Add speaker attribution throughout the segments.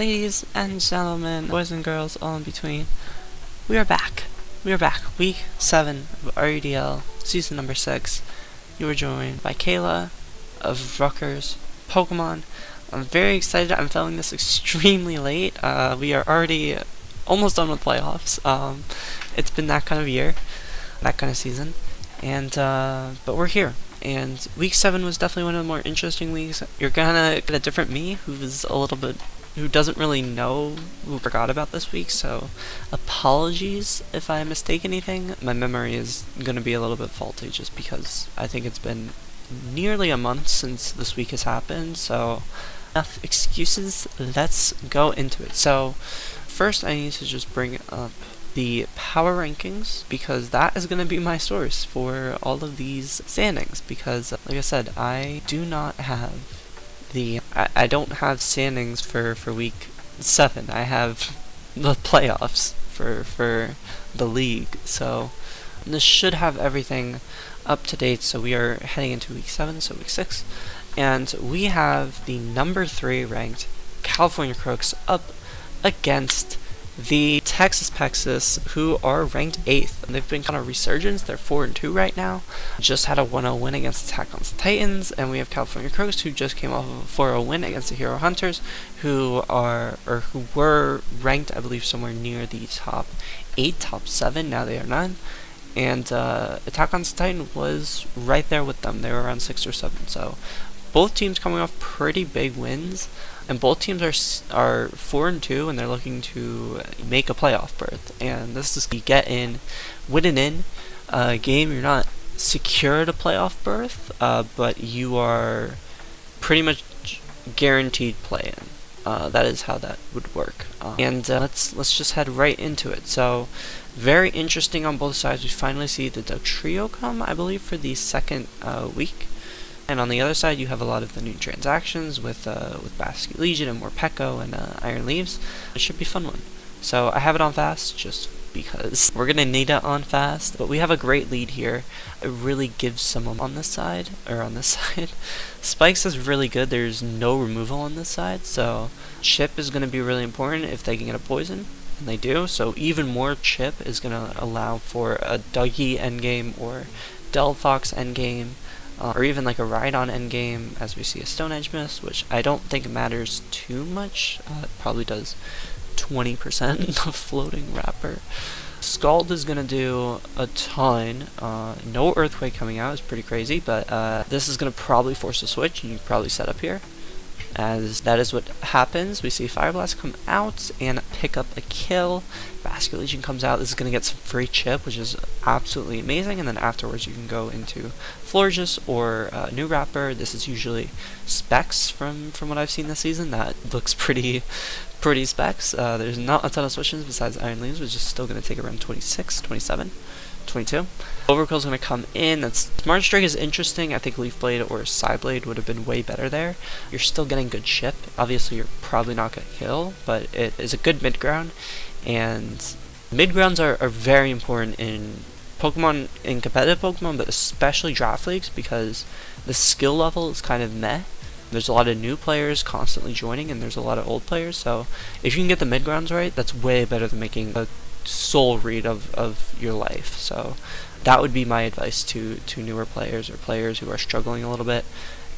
Speaker 1: Ladies and gentlemen, boys and girls, all in between, we are back. We are back. Week 7 of RUDL, season number 6. You were joined by Kayla of Rutgers Pokemon. I'm very excited. I'm filming this extremely late. We are already almost done with playoffs. It's been that kind of year, that kind of season, and but we're here. And week 7 was definitely one of the more interesting weeks. You're gonna get a different me who doesn't really know, who forgot about this week, so apologies if I mistake anything. My memory is gonna be a little bit faulty just because I think it's been nearly a month since this week has happened, so enough excuses, let's go into it. So first I need to just bring up the power rankings, because that is going to be my source for all of these standings, because like I said, I do not have I don't have standings for week 7. I have the playoffs for the league, so this should have everything up to date. So we are heading into week 7, so week 6, and we have the number 3 ranked California Crooks up against the Texas Pexas, who are ranked 8th. They've been kind of resurgence. They're 4-2 right now. Just had a 1-0 win against Attack on Titans, and we have California Crooks, who just came off of a 4-0 win against the Hero Hunters, who were ranked, I believe, somewhere near the top 8, top 7. Now they are 9. And Attack on Titan was right there with them. They were around 6 or 7. So both teams coming off pretty big wins, and both teams are 4-2, and they're looking to make a playoff berth. And this is you get in, win an in game. You're not secured a playoff berth, but you are pretty much guaranteed play-in. That is how that would work. And let's just head right into it. So very interesting on both sides. We finally see the trio come, I believe, for the second week. And on the other side, you have a lot of the new transactions with Basket Legion and more Pekko and Iron Leaves. It should be a fun one. So I have it on fast just because we're gonna need it on fast. But we have a great lead here. It really gives someone on this side, or on this side. Spikes is really good. There's no removal on this side, so chip is gonna be really important if they can get a poison. And they do, so even more chip is gonna allow for a Dougie endgame or Delphox endgame. Or even like a Rhydon endgame, as we see a Stone Edge miss, which I don't think matters too much. It probably does 20% of floating wrapper. Scald is gonna do a ton. No Earthquake coming out is pretty crazy, but this is gonna probably force a switch, and you probably set up here, as that is what happens. We see Fire Blast come out and pick up a kill. Basket Legion comes out. This is going to get some free chip, which is absolutely amazing, and then afterwards you can go into Florges or New Wrapper. This is usually specs from what I've seen this season. That looks pretty specs. There's not a ton of switches besides Iron Leaves, which is still going to take around 26, 27, 22. Overkill is going to come in. Smart Strike is interesting. I think Leaf Blade or Side Blade would have been way better there. You're still getting good chip. Obviously, you're probably not going to kill, but it is a good mid ground. And mid-grounds are very important in Pokemon, in competitive Pokemon, but especially draft leagues, because the skill level is kind of meh. There's a lot of new players constantly joining, and there's a lot of old players, so if you can get the mid-grounds right, that's way better than making a soul read of your life. So that would be my advice to newer players or players who are struggling a little bit.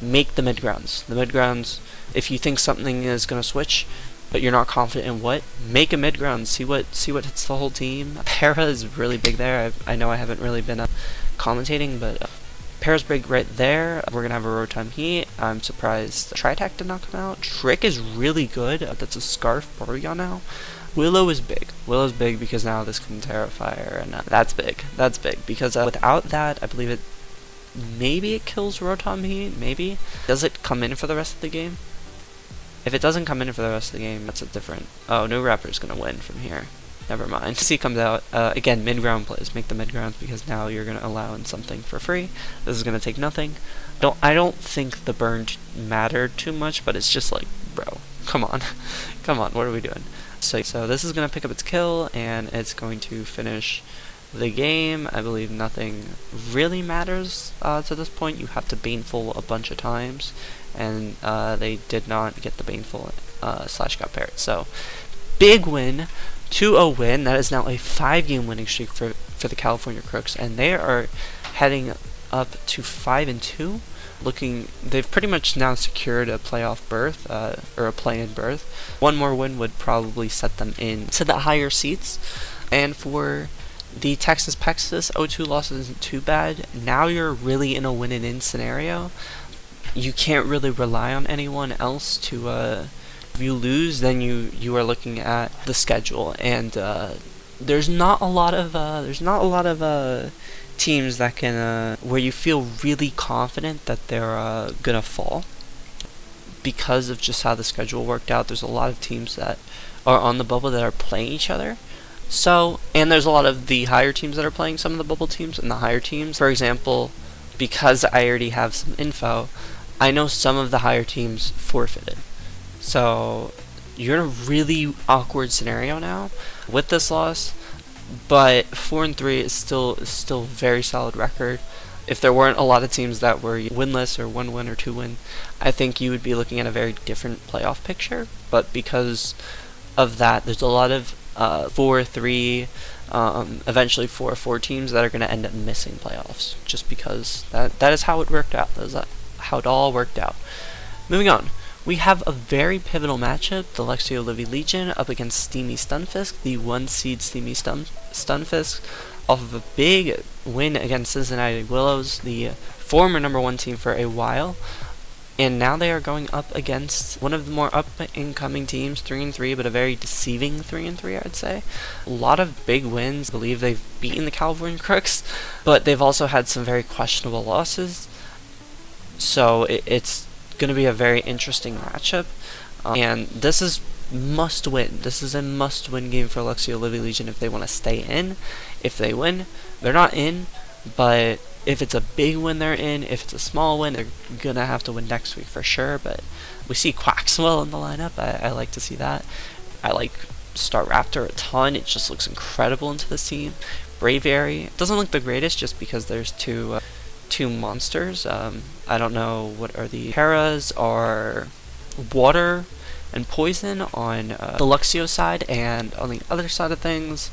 Speaker 1: Make the mid-grounds. The mid-grounds, if you think something is going to switch, but you're not confident in what, make a mid-ground, see what hits the whole team. Para is really big there. I know I haven't really been commentating, but Para's big right there. We're gonna have a Rotom Heat. I'm surprised Tri-Tac did not come out. Trick is really good. That's a Scarf Porygon now. Willow is big. Willow's big because now this can Terrifier, and that's big. That's big because without that, I believe maybe it kills Rotom Heat. Maybe. Does it come in for the rest of the game? If it doesn't come in for the rest of the game, that's a different... Oh, New Rapper's gonna win from here. Never mind. C comes out. Again, mid-ground plays. Make the mid-grounds, because now you're gonna allow in something for free. This is gonna take nothing. I don't think the burn mattered too much, but it's just like, bro, come on. Come on, what are we doing? So this is gonna pick up its kill, and it's going to finish the game. I believe nothing really matters to this point. You have to Baneful a bunch of times, and they did not get the Baneful slash got paired. So big win, 2-0 win. That is now a 5-game winning streak for the California Crooks, and they are heading up to 5-2. They've pretty much now secured a playoff berth, or a play-in berth. One more win would probably set them into the higher seats. And for the Texas Pexas, 0-2 loss isn't too bad. Now you're really in a win-and-in scenario. You can't really rely on anyone else to, if you lose, then you are looking at the schedule, and there's not a lot of teams that can where you feel really confident that they're gonna fall because of just how the schedule worked out. There's a lot of teams that are on the bubble that are playing each other. So, and there's a lot of the higher teams that are playing some of the bubble teams, and the higher teams, for example, because I already have some info, I know some of the higher teams forfeited. So you're in a really awkward scenario now with this loss, but 4-3 is still a very solid record. If there weren't a lot of teams that were winless or 1 win or 2 win, I think you would be looking at a very different playoff picture. But because of that, there's a lot of 4-3, eventually 4-4 teams that are going to end up missing playoffs, just because that is how it worked out. That is how it all worked out. Moving on. We have a very pivotal matchup, the Lexio Livy Legion up against Steamy Stunfisk, the 1 seed Steamy Stunfisk, off of a big win against Cincinnati Willows, the former #1 team for a while, and now they are going up against one of the more up-and-coming teams, 3-3, but a very deceiving 3-3, I'd say. A lot of big wins. I believe they've beaten the California Crooks, but they've also had some very questionable losses, so it's going to be a very interesting matchup, and this is must win. This is a must win game for Lexio Livy Legion if they want to stay in. If they win, they're not in, but if it's a big win, they're in. If it's a small win, they're going to have to win next week for sure. But we see Quaxwell in the lineup. I like to see that. I like Star Raptor a ton. It just looks incredible into this team. Braviary doesn't look the greatest just because there's two monsters. I don't know what are the paras are. Water and poison on the Luxio side, and on the other side of things,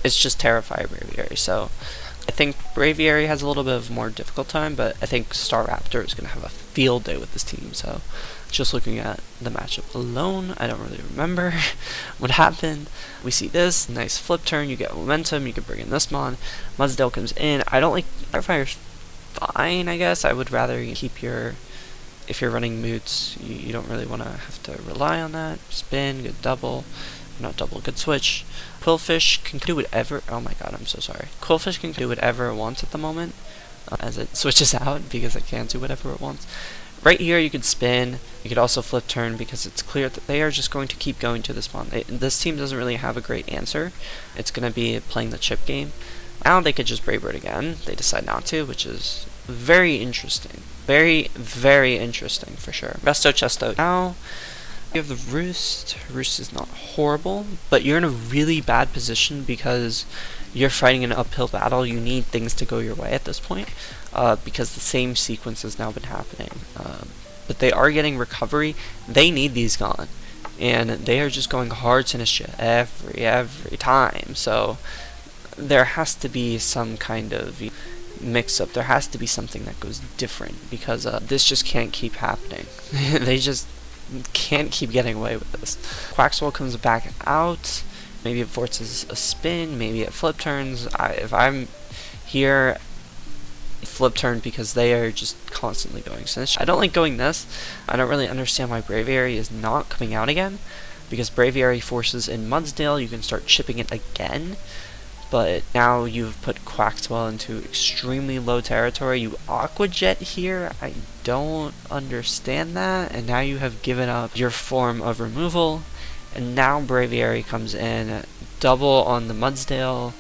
Speaker 1: it's just Terrify Braviary. So I think Braviary has a little bit of a more difficult time, but I think Star Raptor is going to have a field day with this team. So just looking at the matchup alone, I don't really remember what happened. We see this nice flip turn, you get momentum, you can bring in this mon. Mudsdale comes in. I don't like Terrify's fine, I guess. I would rather keep your, if you're running moots, you don't really want to have to rely on that. Spin, good double, not double, good switch. Quillfish can do whatever, oh my god, I'm so sorry. Quillfish can do whatever it wants at the moment, as it switches out, because it can't do whatever it wants. Right here you could spin, you could also flip turn, because it's clear that they are just going to keep going to this mon. This team doesn't really have a great answer. It's going to be playing the chip game. Now they could just Brave Bird again. They decide not to, which is very interesting. Very, very interesting for sure. Resto Chesto. Now you have the Roost. Roost is not horrible, but you're in a really bad position because you're fighting an uphill battle. You need things to go your way at this point, because the same sequence has now been happening. But they are getting recovery. They need these gone, and they are just going hard to Nisha every time. So there has to be some kind of mix-up. There has to be something that goes different, because this just can't keep happening. They just can't keep getting away with this. Quaxwell comes back out. Maybe it forces a spin. Maybe it flip turns. If I'm here, flip turn, because they are just constantly going. So I don't like going this. I don't really understand why Braviary is not coming out again, because Braviary forces in Mudsdale. You can start chipping it again. But now you've put Quaxwell into extremely low territory. You Aqua Jet here, I don't understand that. And now you have given up your form of removal. And now Braviary comes in, double on the Mudsdale.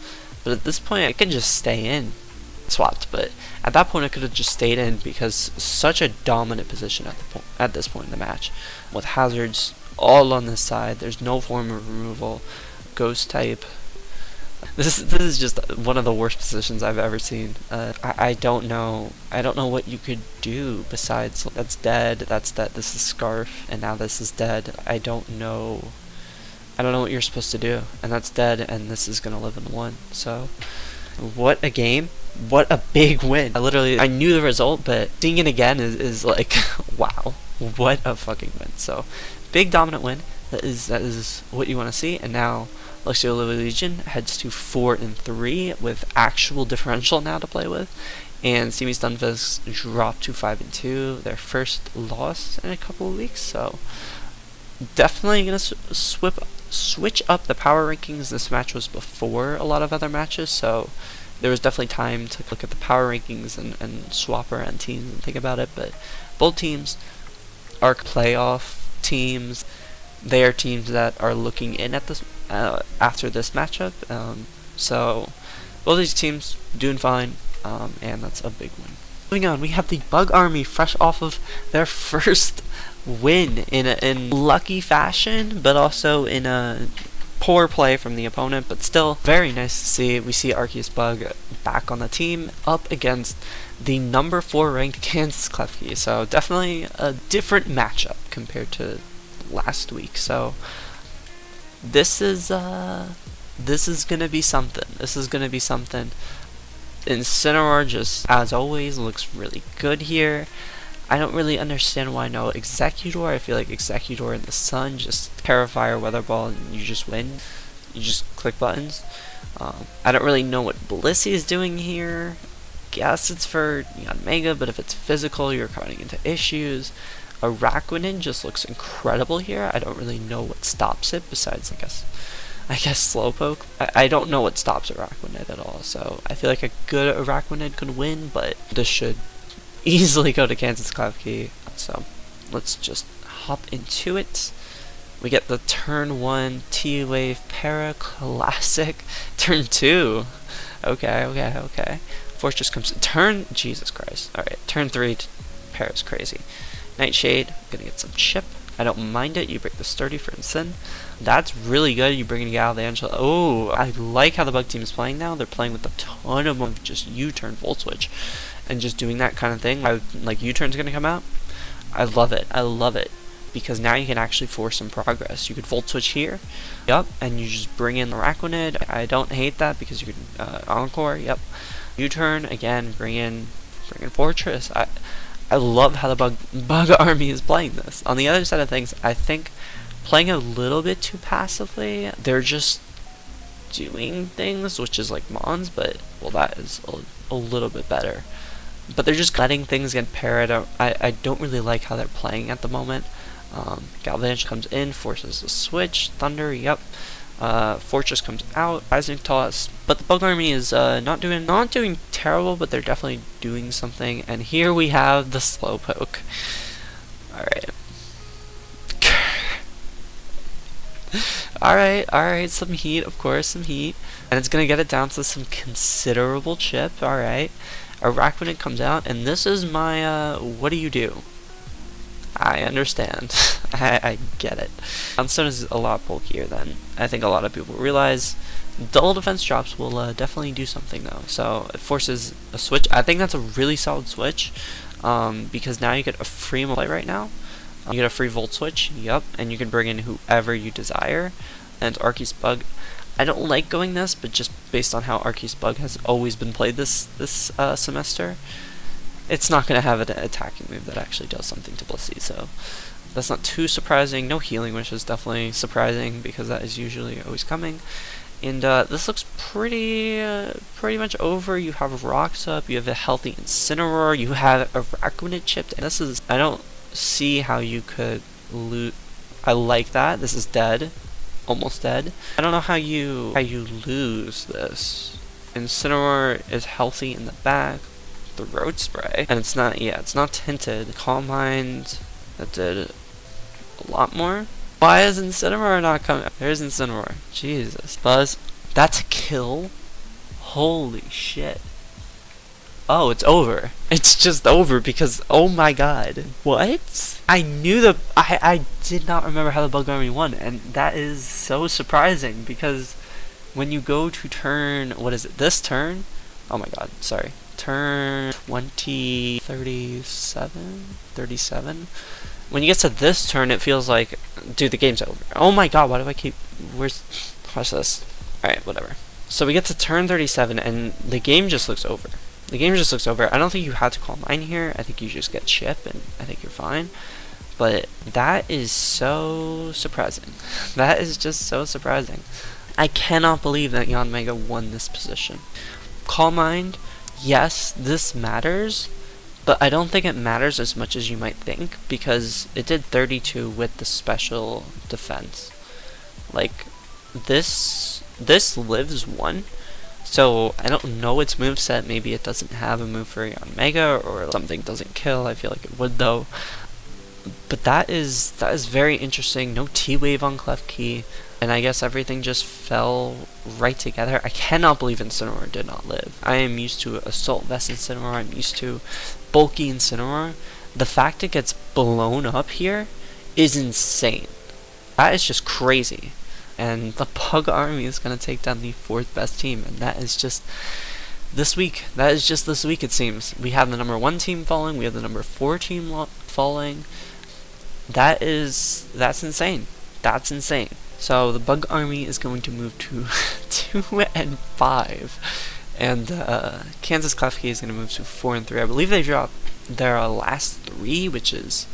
Speaker 1: But at this point, I could just stay in. Swapped, but at that point I could have just stayed in, because such a dominant position at this point in the match. With hazards all on this side, there's no form of removal. Ghost type. This is just one of the worst positions I've ever seen. I don't know. I don't know what you could do besides that's dead. That's dead. This is Scarf, and now this is dead. I don't know. I don't know what you're supposed to do, and that's dead, and this is gonna live in 1. So, what a game! What a big win! I knew the result, but seeing it again is like, wow, what a fucking win! So, big dominant win. That is what you want to see, and now Luxio Legion heads to 4-3 with actual differential now to play with, and Simi Stunfisk dropped to 5-2, their first loss in a couple of weeks. So definitely gonna switch up the power rankings. This match was before a lot of other matches, so there was definitely time to look at the power rankings and swap around teams and think about it. But both teams are playoff teams. They are teams that are looking in at this after this matchup. So both these teams doing fine, and that's a big win. Moving on, we have the Bug Army fresh off of their first win in lucky fashion, but also in a poor play from the opponent, but still very nice to see. We see Arceus Bug back on the team up against the number 4 ranked Kansas Klefki. So definitely a different matchup compared to last week. So this is gonna be something. This is gonna be something. Incineroar, just as always, looks really good here. I don't really understand why no Executor. I feel like Executor in the sun, just Terrafire, Weather Ball, and you just win. You just click buttons. I don't really know what Blissey is doing here. Guess it's for Mega, but if it's physical, you're running into issues. Araquanid just looks incredible here. I don't really know what stops it besides, I guess Slowpoke. I don't know what stops Araquanid at all, so I feel like a good Araquanid could win, but this should easily go to Kansas Klefki. So let's just hop into it. We get the turn 1 T-Wave Para Classic. Turn 2. Okay. Force just comes turn. Jesus Christ. Alright, turn 3 Para's crazy. Nightshade, gonna get some chip. I don't mind it. You break the sturdy for Incin. That's really good. You bring in Galvantula. Oh, I like how the Bug team is playing now. They're playing with a ton of just U-turn Volt Switch and just doing that kind of thing. Like U-turn's gonna come out. I love it. I love it because now you can actually force some progress. You could Volt Switch here. Yep, and you just bring in the Araquanid. I don't hate that because you can Encore. Yep. U-turn again. Bring in Fortress. I love how the Bug Army is playing this. On the other side of things, I think playing a little bit too passively. They're just doing things, which is like Mons, but well, that is a little bit better. But they're just letting things get parried. I don't really like how they're playing at the moment. Galvantula comes in, forces a switch. Thunder, yep. Fortress comes out, Rising Toss, but the Bug Army is not doing terrible, but they're definitely doing something. And here we have the Slowpoke. Alright. Alright, some heat, of course, some heat. And it's gonna get it down to some considerable chip, alright. Araquanid comes out, and this is my, what do you do? I understand. I get it. Sunstone is a lot bulkier than I think a lot of people realize. Double defense drops will definitely do something though. So it forces a switch. I think that's a really solid switch because now you get a free play right now. You get a free Volt Switch, yep, and you can bring in whoever you desire. And Arceus Bug, I don't like going this, but just based on how Arceus Bug has always been played this semester, it's not going to have an attacking move that actually does something to Blissey, so that's not too surprising. No Healing Wish is definitely surprising because that is usually always coming. And this looks pretty much over. You have Rocks up, you have a healthy Incineroar, you have a Araquanid chipped. And this is, I don't see how you could loot. I like that. This is dead, almost dead. I don't know how you lose this. Incineroar is healthy in the back. The Road Spray, and it's not tinted. Calm Mind, that did a lot more. Why is Incineroar not coming? There's Incineroar. Jesus. Buzz, that's a kill? Holy shit. Oh, it's over. It's just over because, oh my god. What? I knew I did not remember how the Bug Army won, and that is so surprising because when you go to turn, what is it, this turn? Oh my god, sorry. Turn 20, 37? 37? When you get to this turn, it feels like, dude, the game's over. Oh my god, why do I keep, watch this. Alright, whatever. So we get to turn 37, and the game just looks over. The game just looks over. I don't think you had to call mine here. I think you just get chip, and I think you're fine. But that is so surprising. That is just so surprising. I cannot believe that Yanmega won this position. Calm Mind, yes, this matters, but I don't think it matters as much as you might think, because it did 32 with the special defense. Like, this lives 1, so I don't know its moveset. Maybe it doesn't have a move for Yanmega, or something doesn't kill. I feel like it would though. But that is very interesting. No T-Wave on Clef Key, and I guess everything just fell right together. I cannot believe Incineroar did not live. I am used to Assault Vest Incineroar, I'm used to bulky Incineroar. The fact it gets blown up here is insane. That is just crazy. And the Pug Army is going to take down the 4th best team, and that is just this week. That is just this week, it seems. We have the number 1 team falling, we have the number 4 team falling. That's insane. That's insane. So the Bug Army is going to move to 2 and 5, and Kansas Clef Key is going to move to 4 and 3. I believe they dropped their last 3, which is,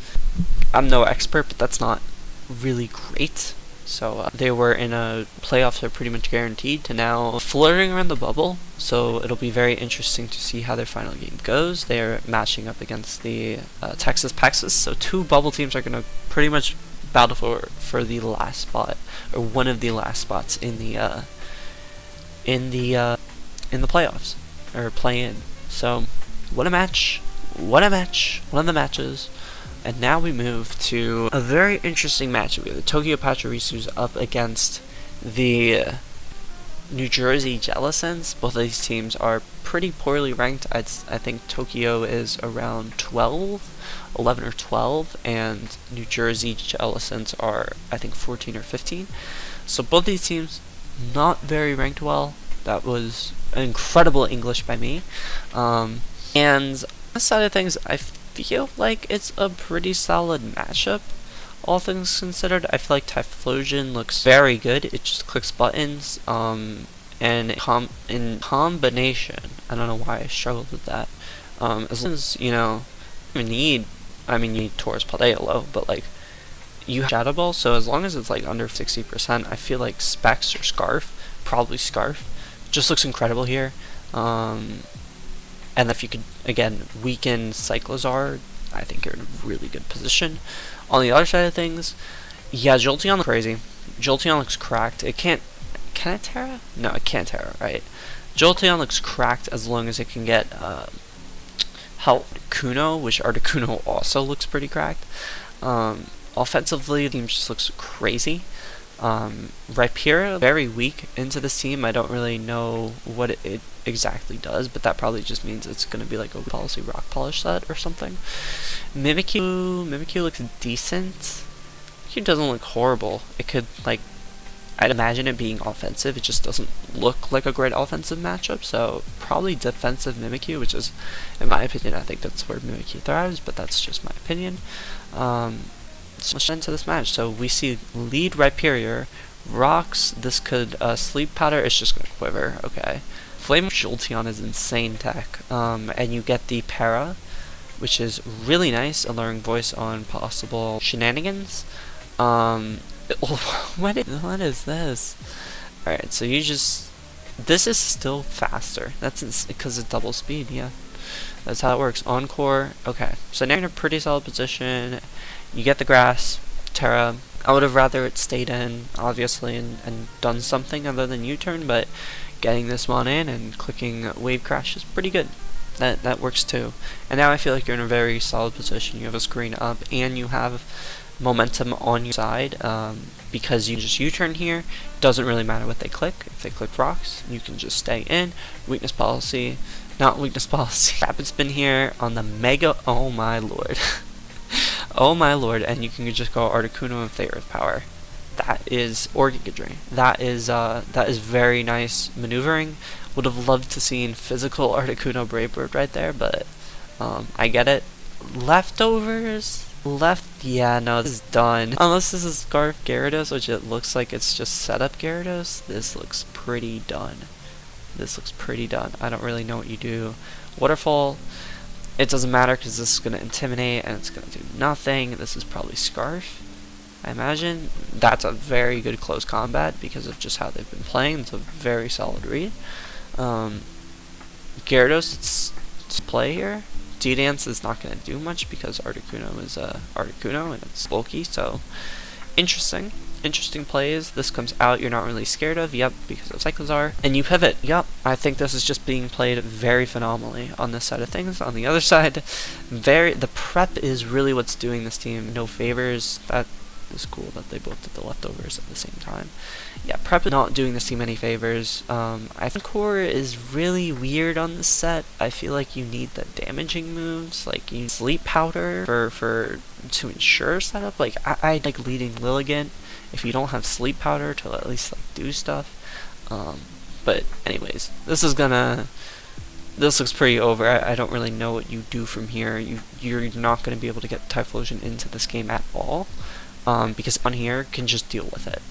Speaker 1: I'm no expert, but that's not really great. So they were in a playoffs are pretty much guaranteed to now flirting around the bubble. So it'll be very interesting to see how their final game goes. They are matching up against the Texas Pexas. So 2 bubble teams are going to pretty much battle for the last spot, or one of the last spots in the playoffs or play-in. So what a match! What a match! One of the matches. And now we move to a very interesting matchup. We have the Tokyo Pachirisus up against the New Jersey Jellicents. Both of these teams are pretty poorly ranked. I think Tokyo is around 11 or 12, and New Jersey Jellicents are, I think, 14 or 15. So both these teams not very ranked well. That was incredible English by me. And on the side of things, I feel like it's a pretty solid matchup, all things considered. I feel like Typhlosion looks very good. It just clicks buttons, and in combination, I don't know why I struggled with that. As long as, you know, you need Taurus Paldea, but like, you have Shadow Ball, so as long as it's like under 60%, I feel like Specs or Scarf, probably Scarf, just looks incredible here. And if you could, again, weaken Cyclozar, I think you're in a really good position. On the other side of things, yeah, Jolteon looks crazy. Jolteon looks cracked. It can't... Can it Terra? No, it can't Terra, right? Jolteon looks cracked as long as it can get Articuno, which Articuno also looks pretty cracked. Offensively, the team just looks crazy. Rhyperior, very weak into this team. I don't really know what it exactly does, but that probably just means it's going to be like a policy rock polish set or something. Mimikyu looks decent. Mimikyu doesn't look horrible. It could, like, I'd imagine it being offensive. It just doesn't look like a great offensive matchup, so probably defensive Mimikyu, which is, in my opinion, I think that's where Mimikyu thrives, but that's just my opinion. So let's get into this match. So we see lead Rhyperior, rocks. This could sleep powder. It's just gonna quiver. Okay. Flame Jolteon is insane tech. And you get the Para, which is really nice. Alluring voice on possible shenanigans. What is this? All right. So you just. This is still faster. That's because it's double speed. Yeah. That's how it works. Encore. Okay. So now you're in a pretty solid position. You get the grass, Terra. I would have rather it stayed in, obviously, and done something other than U-turn, but getting this one in and clicking Wave Crash is pretty good. That works too. And now I feel like you're in a very solid position. You have a screen up, and you have momentum on your side, because you just U-turn here. Doesn't really matter what they click. If they click rocks, you can just stay in. Weakness policy, not weakness policy. Rapid spin here on the Mega. Oh my lord. Oh my lord, and you can just go Articuno if they Earth Power. that is Orchidry. That is very nice maneuvering. Would have loved to seen physical Articuno Bravebird right there, but I get it. Leftovers? Yeah, no, this is done. Unless this is Scarf Gyarados, which it looks like it's just setup Gyarados, this looks pretty done. This looks pretty done. I don't really know what you do. Waterfall, it doesn't matter because this is going to Intimidate and it's going to do nothing. This is probably Scarf, I imagine. That's a very good close combat because of just how they've been playing. It's a very solid read. Gyarados, it's play here. D-Dance is not going to do much because Articuno is Articuno and it's bulky, so interesting plays. This comes out, you're not really scared of, yep, because of Cyclizar, and you pivot, yep. I think this is just being played very phenomenally on this side of things. On the other side, the prep is really what's doing this team no favors. That is cool that they both did the leftovers at the same time. Yeah, prep is not doing this team any favors. I think core is really weird on this set. I feel like you need the damaging moves, like you need sleep powder to ensure setup. Like I like leading Lilligant if you don't have sleep powder to at least like do stuff. But anyways, this looks pretty over. I don't really know what you do from here. You're not going to be able to get Typhlosion into this game at all. Because on here can just deal with it,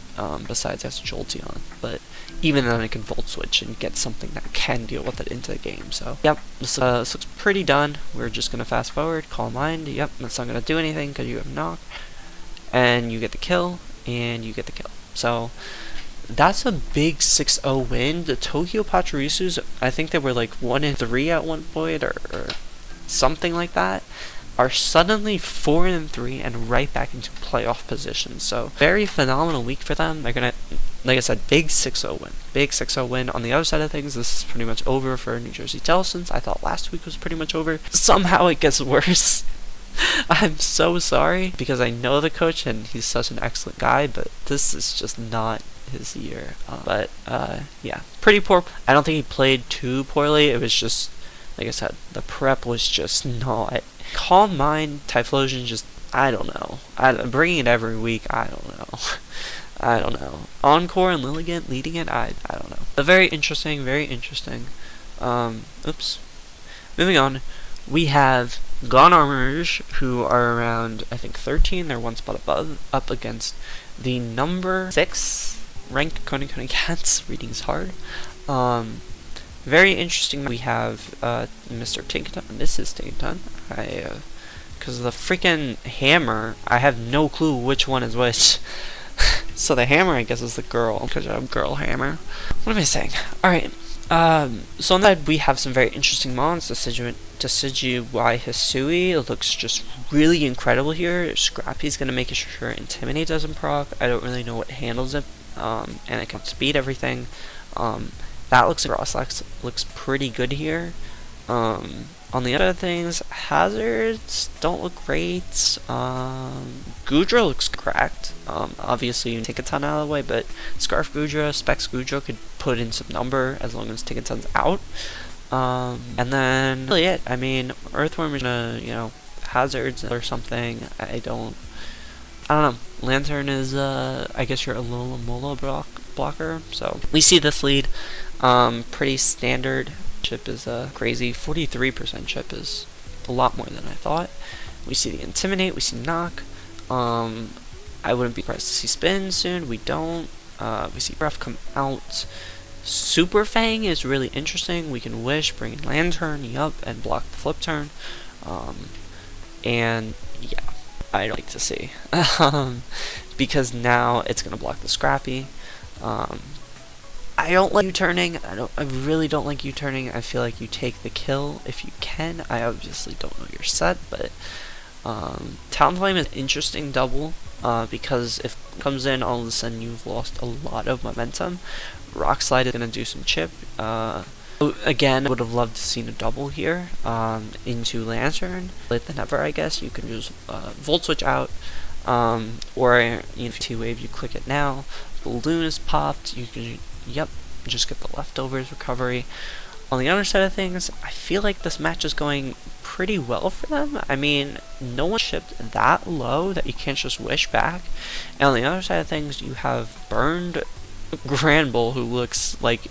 Speaker 1: besides has Jolteon, but even then it can Volt Switch and get something that can deal with it into the game. So yep, this looks pretty done. We're just gonna fast forward, Calm Mind, yep, that's not gonna do anything because you have Knock, and you get the kill, and you get the kill. So that's a big 6-0 win. The Tokyo Pachirisus, I think they were like 1-3 at one point, or something like that, are suddenly 4-3 and right back into playoff position. So very phenomenal week for them. They're gonna, like I said, big 6-0 win. Big 6-0 win. On the other side of things, this is pretty much over for New Jersey Tellsons. I thought last week was pretty much over. Somehow it gets worse. I'm so sorry because I know the coach and he's such an excellent guy, but this is just not his year. Yeah, pretty poor. I don't think he played too poorly. It was just, like I said, the prep was just not. Calm Mind, Typhlosion, just, I don't know. I'm bringing it every week, I don't know. I don't know. Encore and Lilligant leading it, I don't know. But very interesting, very interesting. Oops. Moving on, we have Gone Armorers, who are around, I think, 13. They're one spot above, up against the number 6 ranked Koni Cats. Reading's hard. Very interesting. We have Mr. Tinkaton and Mrs. Tinkaton. Because of the freaking hammer, I have no clue which one is which. So the hammer, I guess, is the girl, because I have girl hammer. What am I saying? Alright, so on that, we have some very interesting mons. Decidueye Hisui. It looks just really incredible here. Scrappy's going to make sure Intimidate doesn't proc. I don't really know what handles it, and it can speed everything. That looks like Roslax looks pretty good here. On the other things, hazards don't look great. Goodra looks cracked. Obviously, you can take a ton out of the way, but Scarf Goodra, Specs Goodra could put in some number as long as Tinkaton's out. And then really it. I mean, Earthworm is gonna, hazards or something. I don't know. Lantern is, I guess you're a little Molo blocker. So we see this lead. Pretty standard. Chip is crazy. 43% chip is a lot more than I thought. We see the Intimidate, we see Knock. I wouldn't be surprised to see Spin soon. We don't. We see Breath come out. Super Fang is really interesting. We can Wish, bring in Lantern, yup, and block the flip turn. And yeah, I'd like to see. Because now it's gonna block the Scrappy. I don't like U-turning. I really don't like U-turning. I feel like you take the kill if you can. I obviously don't know your set, but Talonflame is an interesting double because if it comes in, all of a sudden you've lost a lot of momentum. Rock Slide is going to do some chip. Again, I would have loved to seen a double here into Lantern. Late than ever, I guess. You can use Volt Switch out, or T-Wave, you click it now. Balloon is popped. You can, yep, just get the leftovers recovery. On the other side of things, I feel like this match is going pretty well for them. I mean, no one shipped that low that you can't just wish back. And on the other side of things, you have burned Granbull, who looks like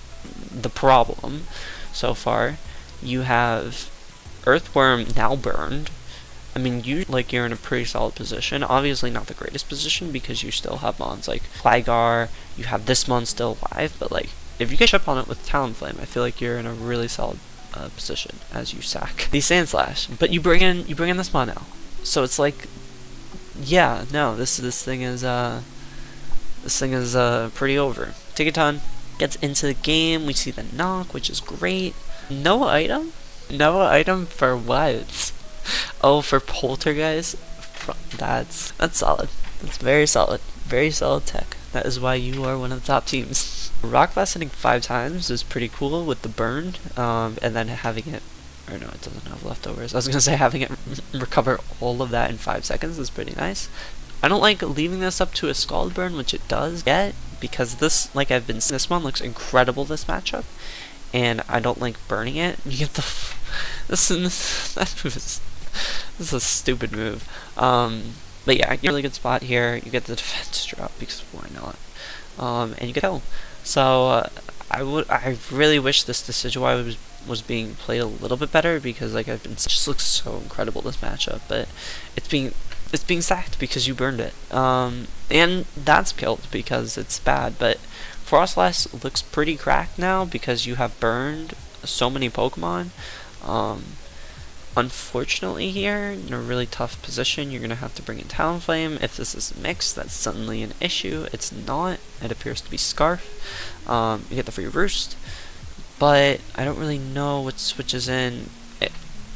Speaker 1: the problem so far. You have Earthworm now burned. I mean, you're in a pretty solid position. Obviously not the greatest position because you still have mons like Gligar, you have this mon still alive, but like, if you get ship on it with Talonflame, I feel like you're in a really solid position as you sack the Sandslash. But you bring in this mon now. So it's like, yeah, no, this thing is pretty over. Tickaton gets into the game, we see the knock, which is great. No item? No item for what? Oh, for Poltergeist? That's solid. That's very solid. Very solid tech. That is why you are one of the top teams. Rock Blast hitting 5 times is pretty cool with the burn, and then having it, or no, it doesn't have leftovers. I was gonna say having it recover all of that in 5 seconds is pretty nice. I don't like leaving this up to a Scald Burn, which it does yet, because this, like I've been saying, this one looks incredible this matchup, and I don't like burning it. You get the that move is, this is a stupid move. But yeah, you're in a really good spot here. You get the defense drop because why not? And you get kill. So I really wish this Decidueye was being played a little bit better, because like it just looks so incredible this matchup, but it's being sacked because you burned it. And that's killed because it's bad, but Frostlass looks pretty cracked now because you have burned so many Pokemon. Unfortunately here, in a really tough position, you're going to have to bring in Talonflame. If this is mixed, that's suddenly an issue. It's not. It appears to be Scarf. You get the free Roost, but I don't really know what switches in.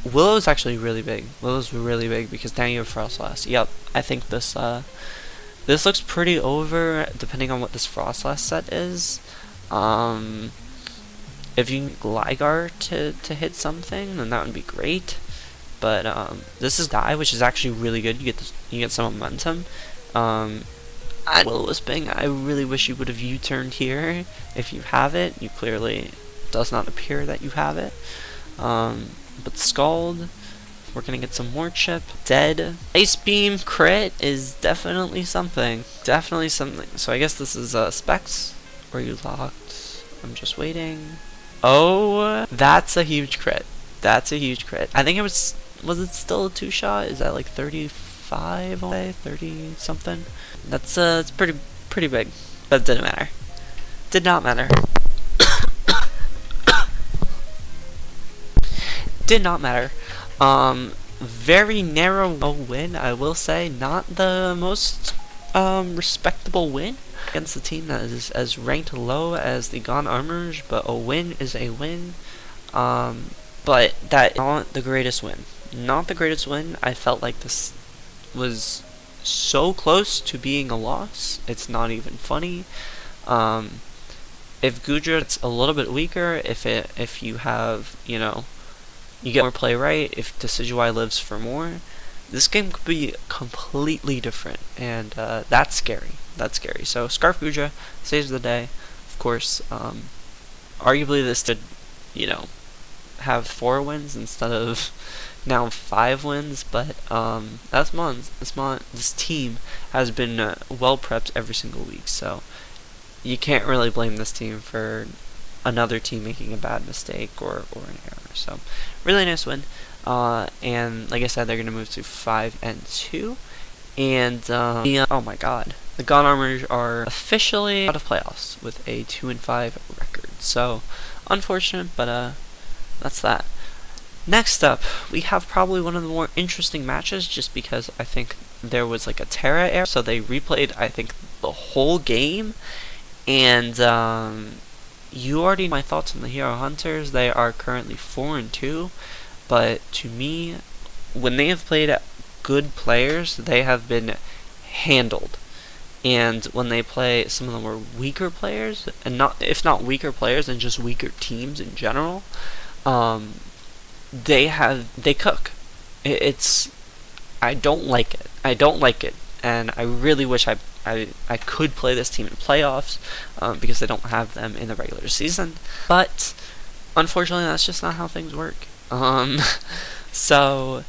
Speaker 1: Willow's actually really big. Willow's really big because now you have Frostlass. Yep, I think this looks pretty over depending on what this Frostlass set is. If you need Gligar to hit something, then that would be great. But this is Die, which is actually really good. You get some momentum. Will-O-Wisping, I really wish you would have U-turned here. If you have it, you clearly does not appear that you have it. But Scald, we're gonna get some more chip. Dead. Ice Beam crit is definitely something. Definitely something. So I guess this is Specs. Or you locked? I'm just waiting. Oh, that's a huge crit. That's a huge crit. I think it was it still a 2-shot? Is that like 35 away? 30 something? That's it's pretty big. But it didn't matter. Did not matter. Did not matter. Very narrow win, I will say. Not the most respectable win against the team that is as ranked low as the Gone Armors, but a win is a win. But that not the greatest win. Not the greatest win. I felt like this was so close to being a loss. It's not even funny. If Gudra a little bit weaker, if you have, you know, you get more play right, if Decidueye lives for more, this game could be completely different, and that's scary. That's scary. So Scarf Gudra saves the day. Of course, arguably this did, you know, have 4 wins instead of now 5 wins, but that's Mons. This team has been well prepped every single week, so you can't really blame this team for another team making a bad mistake or an error. So really nice win, and like I said, they're gonna move to 5-2, and oh my god, the Gone Armors are officially out of playoffs with a 2-5 record. So unfortunate, but that's that. Next up, we have probably one of the more interesting matches, just because I think there was like a Terra error, so they replayed I think the whole game, and you already know my thoughts on the Hero Hunters. They are currently 4-2, but to me, when they have played good players, they have been handled. And when they play some of the more weaker players, and if not weaker players, and just weaker teams in general, they cook. I don't like it. I don't like it, and I really wish I could play this team in playoffs, because they don't have them in the regular season. But unfortunately, that's just not how things work. So,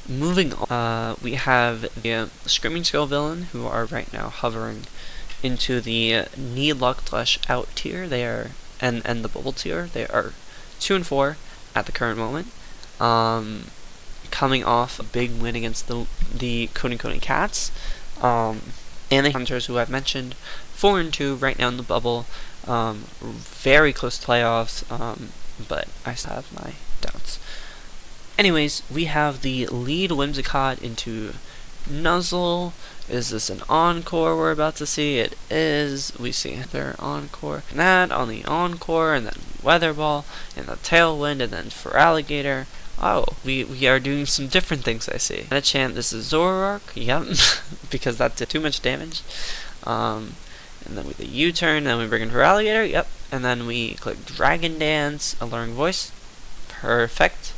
Speaker 1: moving on, we have the Screaming Skull villain, who are right now hovering into the Need Luck Flesh Out tier. They are, and the Bubble tier. They are 2 and 4 at the current moment. Coming off a big win against the Cody Cats, and the Hunters, who I've mentioned, 4 and 2 right now in the bubble. Very close to playoffs, but I still have my doubts. Anyways, we have the lead Whimsicott into Nuzzle. Is this an encore we're about to see? It is. We see their encore. And that on the encore, and then Weatherball, and the Tailwind, and then for Alligator. Oh, we are doing some different things, I see. And a chant, this is Zoroark. Yep, because that did too much damage. And then with the U-turn, then we bring in for Alligator. Yep, and then we click Dragon Dance, Alluring Voice. Perfect.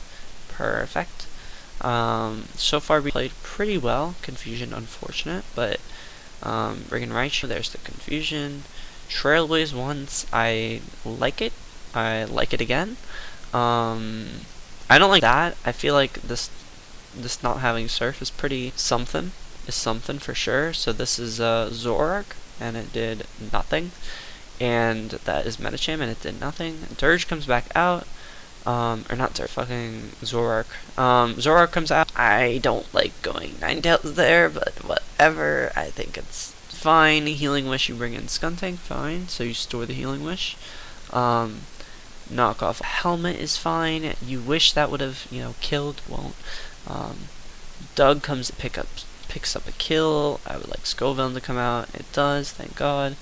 Speaker 1: So far we played pretty well. Confusion unfortunate, but Riggin Raichu, there's the Confusion. Trailblaze once, I like it. I like it again. I don't like that. I feel like this not having Surf is pretty something. Is something for sure. So this is Zoroark, and it did nothing. And that is Medicham, and it did nothing. Dirge comes back out. Or not Dirge, fucking Zoroark. Zoroark comes out. I don't like going Ninetales there, but whatever. I think it's fine. Healing Wish, you bring in Skuntank, fine. So you store the Healing Wish. Knock off Helmet is fine. You wish that would have, killed, won't. Doug comes picks up a kill. I would like Scoville to come out. It does, thank God.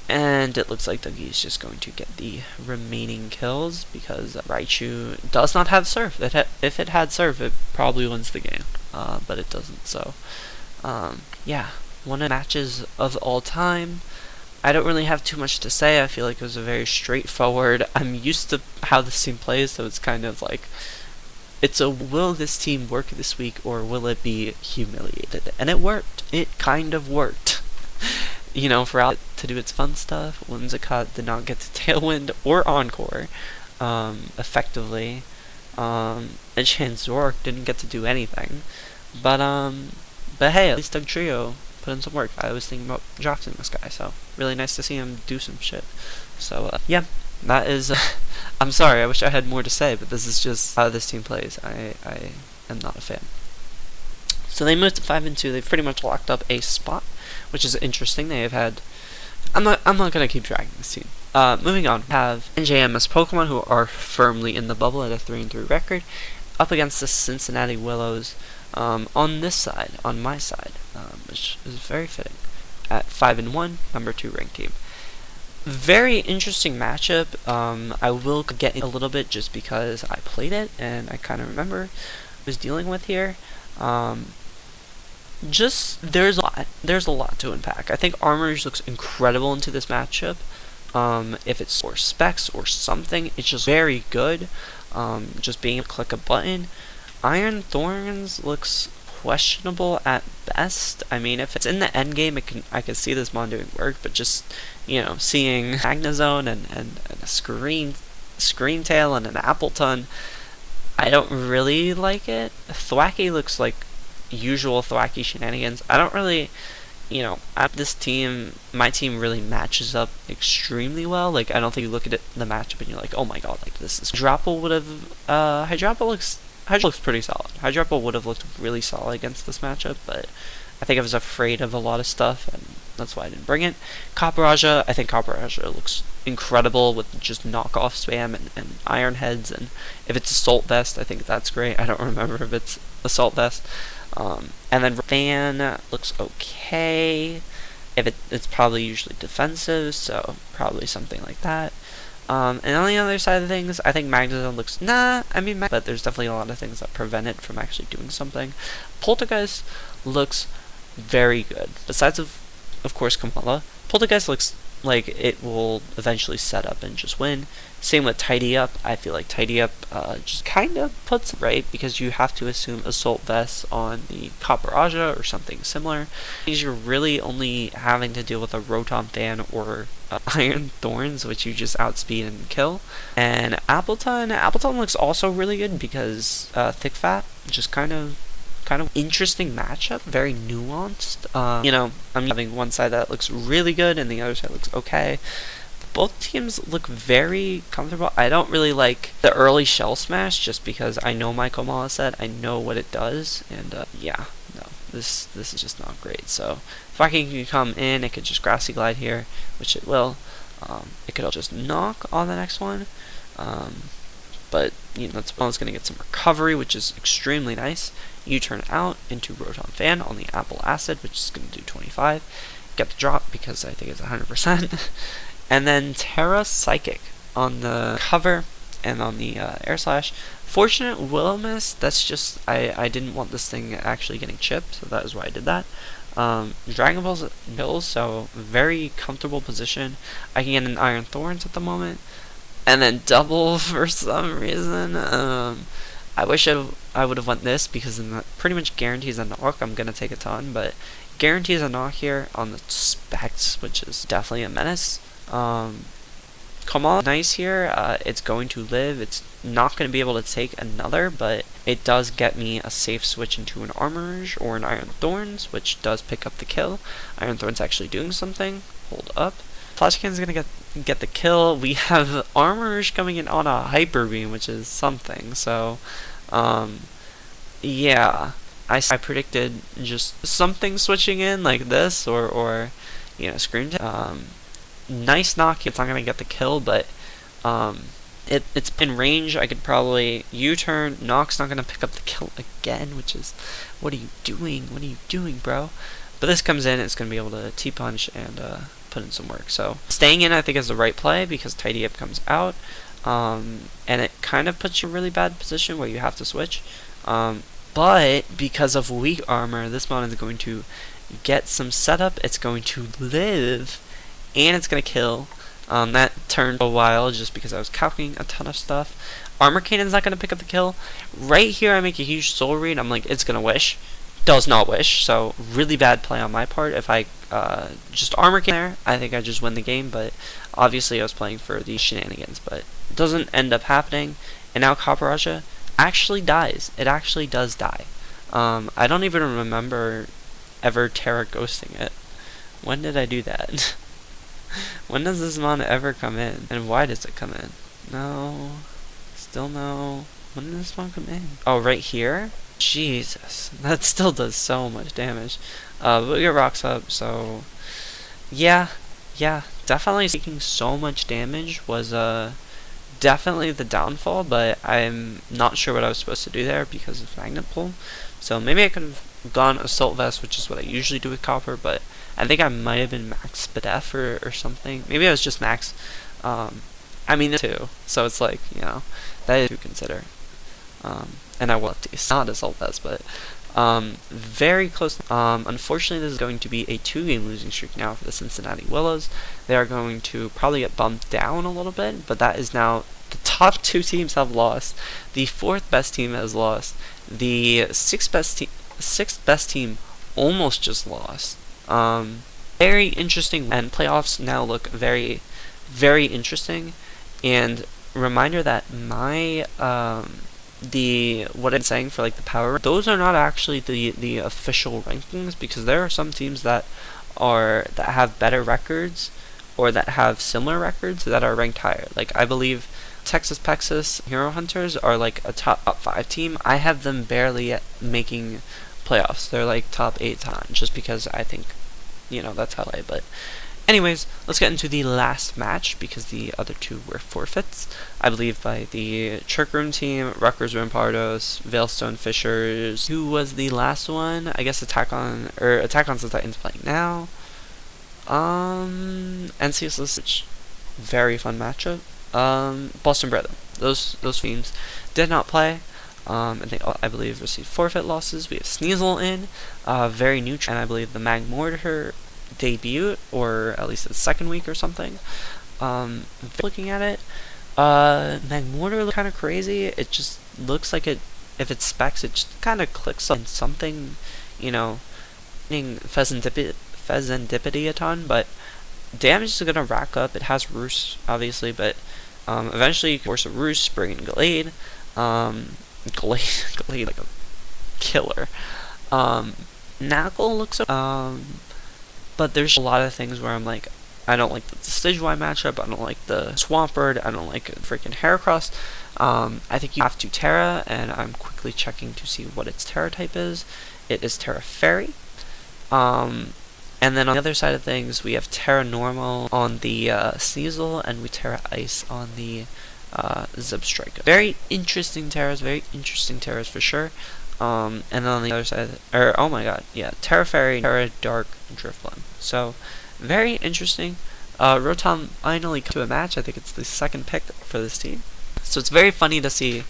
Speaker 1: And it looks like Dougie is just going to get the remaining kills because Raichu does not have Surf. If it had Surf, it probably wins the game, but it doesn't. So, yeah, one of the matches of all time. I don't really have too much to say. I feel like it was a very straightforward. I'm used to how this team plays, so it's kind of like, it's a will this team work this week or will it be humiliated? And it worked. It kind of worked. For out to do its fun stuff. Whimsicott did not get to Tailwind or Encore effectively. And Zoroark didn't get to do anything. But hey, at least Doug Trio put in some work. I was thinking about drafting this guy, so really nice to see him do some shit. So yeah, that is. I'm sorry. I wish I had more to say, but this is just how this team plays. I am not a fan. So they moved to 5 and 2. They've pretty much locked up a spot, which is interesting. They have had. I'm not gonna keep dragging this team. Moving on, we have NJMS Pokemon, who are firmly in the bubble at a 3 and 3 record, up against the Cincinnati Willows. On this side, on my side, which is very fitting, at 5 and 1, number 2 ranked team. Very interesting matchup. I will get a little bit just because I played it and I kind of remember what I was dealing with here. There's a lot to unpack. I think Armors looks incredible into this matchup. If it's for specs or something, it's just very good. Just being able to click a button. Iron Thorns looks questionable at best. I mean, if it's in the end game, I can see this mon doing work, but just seeing Magnezone and a Scream Tail and an Appleton, I don't really like it. Thwackey looks like usual Thwackey shenanigans. I don't really, this team, my team really matches up extremely well. Like, I don't think you look at the matchup and you're like, oh my god, like this is. Hydropple would have, Hydropple looks pretty solid. Hydropple would have looked really solid against this matchup, but I think I was afraid of a lot of stuff, and that's why I didn't bring it. Copperajah, I think Copperajah looks incredible with just knockoff spam and Iron Heads, and if it's Assault Vest, I think that's great. I don't remember if it's Assault Vest. And then Fan looks okay. It's probably usually defensive, so probably something like that. And on the other side of things, I think Magnezone looks, but there's definitely a lot of things that prevent it from actually doing something. Poltergeist looks very good. Besides of course, Kamala, Poltergeist looks like it will eventually set up and just win. Same with Tidy Up. I feel like Tidy Up just kind of puts it right, because you have to assume Assault Vest on the Copperajah or something similar. Because you're really only having to deal with a Rotom Fan or Iron Thorns, which you just outspeed and kill. And Appleton looks also really good because Thick Fat, just kind of interesting matchup, very nuanced. You know, I'm having one side that looks really good and the other side looks okay. Both teams look very comfortable. I don't really like the early Shell Smash just because I know my Komala set, I know what it does, and yeah, no, this is just not great. So if I can come in, it could just Grassy Glide here, which it will. It could just knock on the next one, but you know, it's going to get some recovery, which is extremely nice. You turn out into Rotom Fan on the Apple Acid, which is going to do 25. Get the drop because I think it's 100%. And then Terra Psychic on the cover and on the Air Slash. Fortunate Will-O-Wisp, that's just, I didn't want this thing actually getting chipped, so that is why I did that. Dragon Ball's Bills, so very comfortable position. I can get an Iron Thorns at the moment. And then double for some reason. I wish I would have went this because then that pretty much guarantees a knock. I'm going to take a ton, but guarantees a knock here on the specs, which is definitely a menace. Come on, nice here. It's going to live. It's not going to be able to take another, but it does get me a safe switch into an Armorage or an Iron Thorns, which does pick up the kill. Iron Thorns actually doing something. Hold up. Flashcan's going to get the kill. We have Armorage coming in on a Hyper Beam, which is something. So, yeah. I predicted just something switching in like this, or you know, Scream. Nice knock. It's not going to get the kill, but it's in range. I could probably U-turn. Knock's not going to pick up the kill again, which is, what are you doing? What are you doing, bro? But this comes in, it's going to be able to T-punch and put in some work. So staying in, I think, is the right play because Tidy Up comes out, and it kind of puts you in a really bad position where you have to switch. But because of weak armor, this mon is going to get some setup. It's going to live, and it's going to kill. That turned a while just because I was calculating a ton of stuff. Armor Cannon's not going to pick up the kill. Right here, I make a huge soul read. I'm like, it's going to wish. Does not wish, so really bad play on my part. If I just Armor Cannon there, I think I just win the game, but obviously I was playing for the shenanigans, but it doesn't end up happening. And now Kaparaja actually dies. It actually does die. I don't even remember ever Terra ghosting it. When did I do that? When does this mon ever come in? And why does it come in? No. Still no. When did this mon come in? Oh, right here? Jesus. That still does so much damage. But we get rocks up, so yeah, definitely taking so much damage was definitely the downfall, but I'm not sure what I was supposed to do there because of Magnet Pull. So maybe I could have gone Assault Vest, which is what I usually do with Copper, but I think I might have been max Spadef or something. Maybe I was just max. I mean, too. So it's like, you know, that is to consider. And I will these, not Assault Vest, but very close. Unfortunately, this is going to be a 2-game losing streak now for the Cincinnati Willows. They are going to probably get bumped down a little bit, but that is now the top 2 teams have lost. The 4th best team has lost. The 6th best team almost just lost. Very interesting, and playoffs now look very, very interesting. And reminder that my what I'm saying for like the power, those are not actually the official rankings, because there are some teams that have better records or that have similar records that are ranked higher. Like I believe Texas Pexas Hero Hunters are like a top 5 team. I have them barely making playoffs. They're like top 8 times, just because I think, you know, that's how I play. But anyways, let's get into the last match, because the other 2 were forfeits, I believe, by the Trick Room team, Rutgers Rampardos, Veilstone Fishers. Who was the last one? I guess Attack on the Titans playing now. NCS List, very fun matchup. Boston Brethren, those teams did not play. And they, I believe, received forfeit losses. We have Sneasel in, very neutral, and I believe the Magmortar debut, or at least its 2nd week or something. Looking at it, Magmortar looks kind of crazy. It just looks like if it specs, it just kind of clicks on something, you know, Pheasantipity a ton, but damage is gonna rack up. It has Roost, obviously, but eventually you can force a Roost, bring in Gallade. Gallade like a killer. Knuckle looks but there's a lot of things where I'm like, I don't like the Decidueye matchup, I don't like the Swampert, I don't like freaking Heracross. I think you have to Terra, and I'm quickly checking to see what its Terra type is. It is Terra Fairy. And then on the other side of things, we have Terra Normal on the Sneasel, and we Terra Ice on the Zebstrika. Very interesting Terras for sure. And then on the other side, oh my god, yeah, Terra Fairy, Terra Dark, Drifloon. So, very interesting. Rotom finally come to a match. I think it's the second pick for this team. So it's very funny to see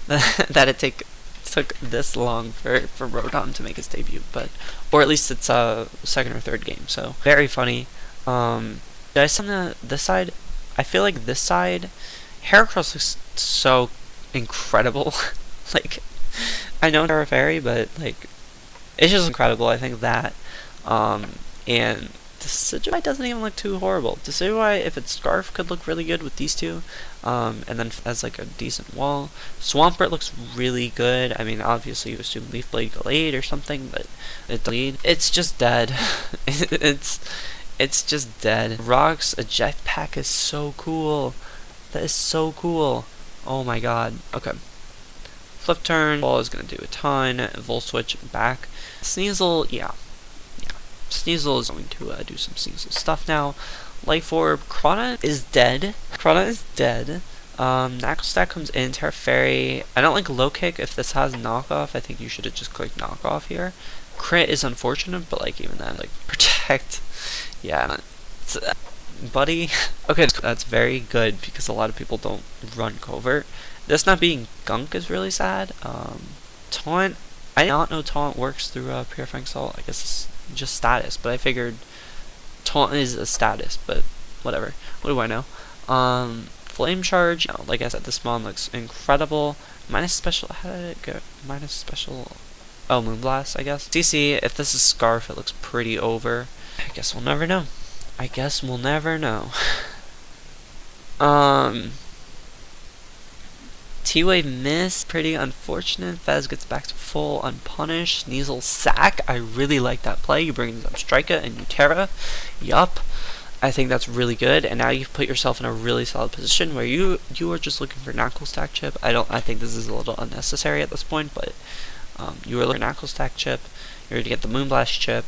Speaker 1: that it took this long for Rotom to make his debut, or at least it's second or third game. So very funny. Did I send this side? I feel like this side, Heracross looks so incredible. Like, I know Terra Fairy, but like, it's just incredible. I think that, and Decidueye doesn't even look too horrible. Decidueye, if its Scarf, could look really good with these two, and then as like a decent wall. Swampert looks really good. I mean, obviously you assume Leaf Blade Gallade or something, but it's just dead. it's just dead. Rocks, a jetpack is so cool. That is so cool. Oh my god. Okay. Flip turn. Ball is gonna do a ton. Volt switch back. Sneasel, yeah. Sneasel is going to do some Sneasel stuff now. Life Orb. Krona is dead. Knucklestack comes in. Terra Fairy. I don't like Low Kick. If this has knockoff, I think you should have just clicked knockoff here. Crit is unfortunate, but like even then, like protect. Yeah, buddy. Okay, that's very good because a lot of people don't run covert. This not being Gunk is really sad. Taunt. I did not know Taunt works through Purifying Salt. I guess it's just status, but I figured Taunt is a status, but whatever. What do I know? Flame Charge, like I said, this Mon looks incredible. Minus special, how did it go? Minus special, oh, Moonblast, I guess. CC, if this is Scarf, it looks pretty over. I guess we'll never know. T-Wave miss, pretty unfortunate. Fez gets back to full unpunished. Sneasel sack, I really like that play. You bring up Strika and you Terra. Yup. I think that's really good, and now you've put yourself in a really solid position where you are just looking for Knucklestack chip. I think this is a little unnecessary at this point, but you were looking for Knucklestack chip, you're to get the Moonblast chip,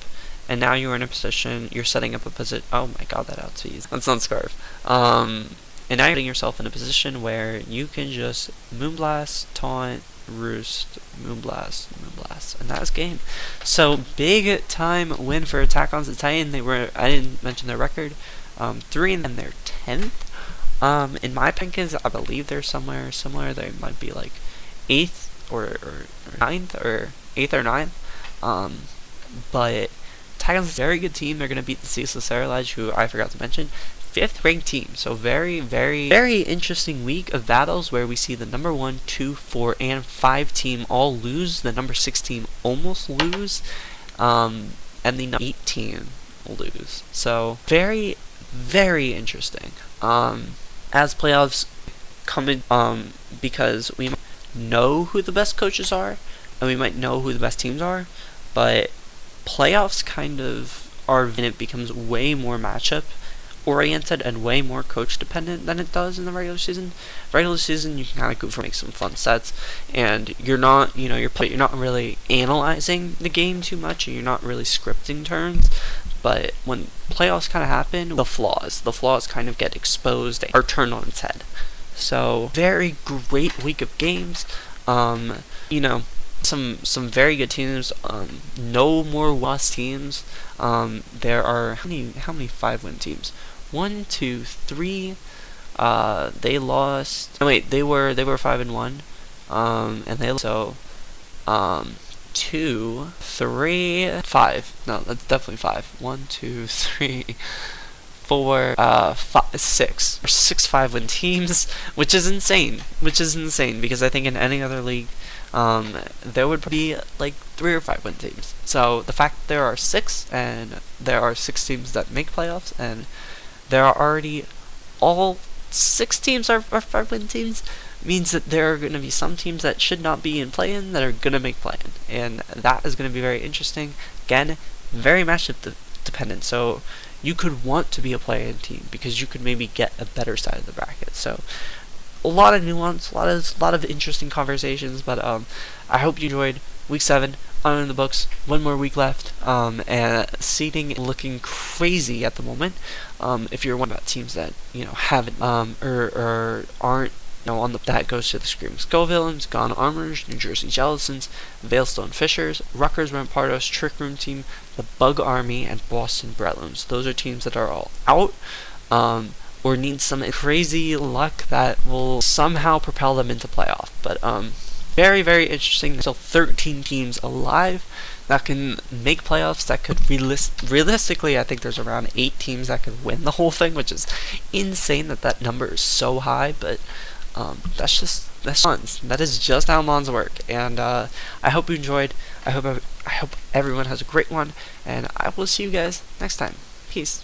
Speaker 1: and now you're in a position, you're setting up a position, oh my god, that outspeeds. That's not Scarf. And now you're putting yourself in a position where you can just Moonblast, Taunt, Roost, Moonblast, and that's game. So big time win for Attack on Titan. I didn't mention their record, 3 and then they're 10th. In my rankings, I believe they're somewhere similar. They might be like 8th or 9th or 8th or 9th. But Attack On's a very good team. They're gonna beat the Ceaseless Cerulege, who I forgot to mention. 5th ranked team, so very interesting week of battles where we see the number 1, 2, 4, and 5 team all lose, the number 6 team almost lose, and the number 8 team lose. So very interesting. As playoffs come in, because we might know who the best coaches are, and we might know who the best teams are, but playoffs kind of are, and it becomes way more matchup oriented and way more coach dependent than it does in the regular season. Regular season, you can kind of goof or make some fun sets, and you're not, you're not really analyzing the game too much, and you're not really scripting turns. But when playoffs kind of happen, the flaws kind of get exposed or turned on its head. So very great week of games. Some very good teams. No more lost teams. There are how many 5-win teams? 1, 2, 3. They lost. Oh, wait, they were 5-1. And they so 2, 3, 5. No, that's definitely 5. 1, 2, 3, 4, 5, 6. Or 6 5-win teams, which is insane. Because I think in any other league, there would be like 3 or 5 win teams. So the fact that there are 6, and there are 6 teams that make playoffs, and there are already all 6 teams are 5-win teams, means that there are going to be some teams that should not be in play-in that are going to make play-in, and that is going to be very interesting. Again, very matchup dependent, so you could want to be a play-in team because you could maybe get a better side of the bracket. So a lot of nuance, a lot of interesting conversations, but I hope you enjoyed week 7 on the books. One more week left, and seeding looking crazy at the moment. If you're one about teams that haven't or aren't on that goes to the Screaming Skull Villains, Gone Armors, New Jersey Jellicents, Veilstone Fishers, Rutgers Rampardos, Trick Room Team, the Bug Army, and Boston Breadlooms. Those are teams that are all out, or need some crazy luck that will somehow propel them into playoff. But very, very interesting. Still 13 teams alive that can make playoffs, that could realistically, I think there's around 8 teams that could win the whole thing, which is insane that number is so high, but that's Mons. That is just how Mons work, and I hope you enjoyed. I hope everyone has a great one, and I will see you guys next time. Peace.